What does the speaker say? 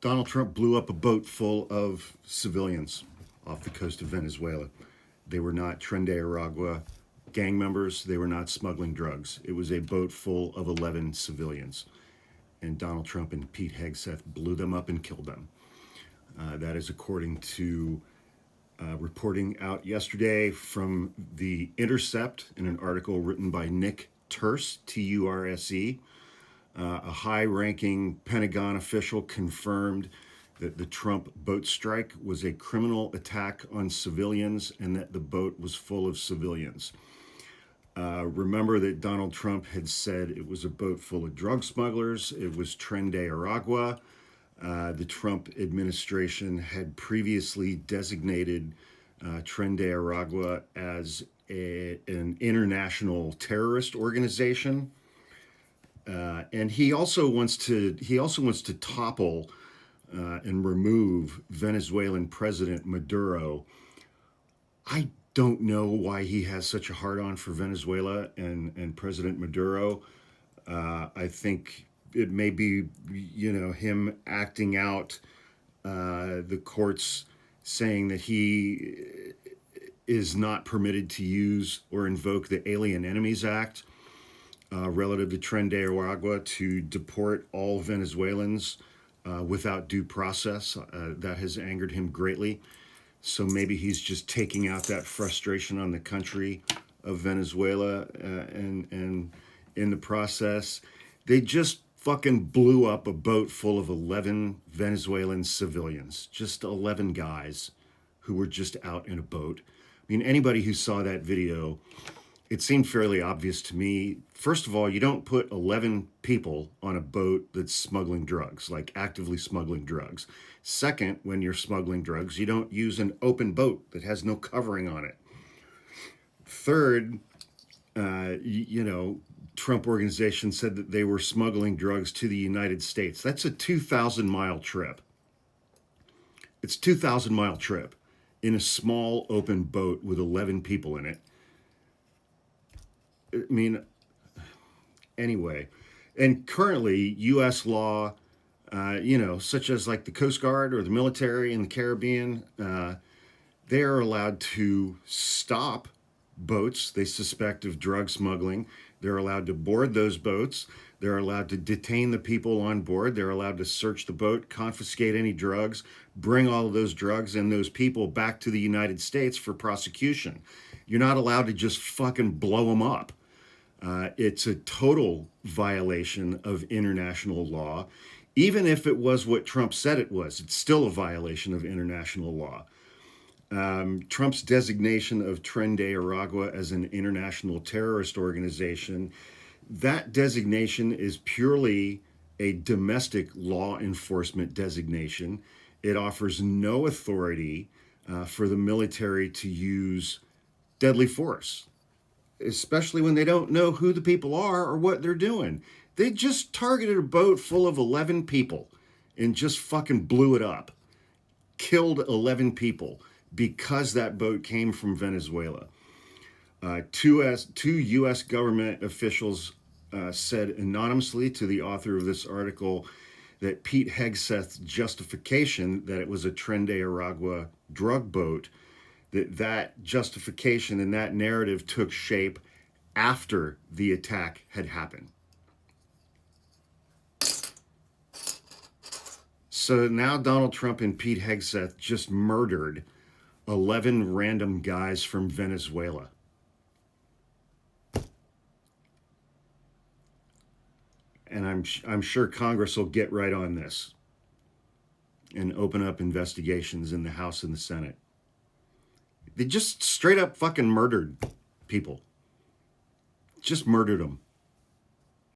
Donald Trump blew up a boat full of civilians off the coast of Venezuela. They were not Tren de Aragua gang members. They were not smuggling drugs. It was a boat full of 11 civilians. And Donald Trump and Pete Hegseth blew them up and killed them. That is according to reporting out yesterday from the Intercept in an article written by Nick Turse, T-U-R-S-E. A high-ranking Pentagon official confirmed that the Trump boat strike was a criminal attack on civilians and that the boat was full of civilians. Remember that Donald Trump had said it was a boat full of drug smugglers. It was Tren de Aragua. The Trump administration had previously designated Tren de Aragua as an international terrorist organization. And he also wants to topple and remove Venezuelan President Maduro. I don't know why he has such a hard-on for Venezuela and President Maduro. I think it may be, him acting out the courts saying that he is not permitted to use or invoke the Alien Enemies Act relative to Tren de Aragua to deport all Venezuelans without due process. That has angered him greatly. So maybe he's just taking out that frustration on the country of Venezuela, and in the process, they just fucking blew up a boat full of 11 Venezuelan civilians, just 11 guys who were just out in a boat. I mean, anybody who saw that video, it seemed fairly obvious to me. First of all, you don't put 11 people on a boat that's smuggling drugs, like actively smuggling drugs. Second, when you're smuggling drugs, you don't use an open boat that has no covering on it. Third, Trump organization said that they were smuggling drugs to the United States. That's a 2,000-mile trip. It's a 2,000-mile trip in a small open boat with 11 people in it. I mean, anyway, and currently U.S. law, such as like the Coast Guard or the military in the Caribbean, they are allowed to stop boats they suspect of drug smuggling. They're allowed to board those boats. They're allowed to detain the people on board. They're allowed to search the boat, confiscate any drugs, bring all of those drugs and those people back to the United States for prosecution. You're not allowed to just fucking blow them up. It's a total violation of international law. Even if it was what Trump said it was, it's still a violation of international law. Trump's designation of Tren de Aragua as an international terrorist organization, that designation is purely a domestic law enforcement designation. It offers no authority for the military to use deadly force, especially when they don't know who the people are or what they're doing. They just targeted a boat full of 11 people and just fucking blew it up. Killed 11 people because that boat came from Venezuela. Two U.S. government officials said anonymously to the author of this article that Pete Hegseth's justification that it was a Tren de Aragua drug boat, that justification and that narrative took shape after the attack had happened. So now Donald Trump and Pete Hegseth just murdered 11 random guys from Venezuela. And I'm sure Congress will get right on this and open up investigations in the House and the Senate. They just straight up fucking murdered people. Just murdered them.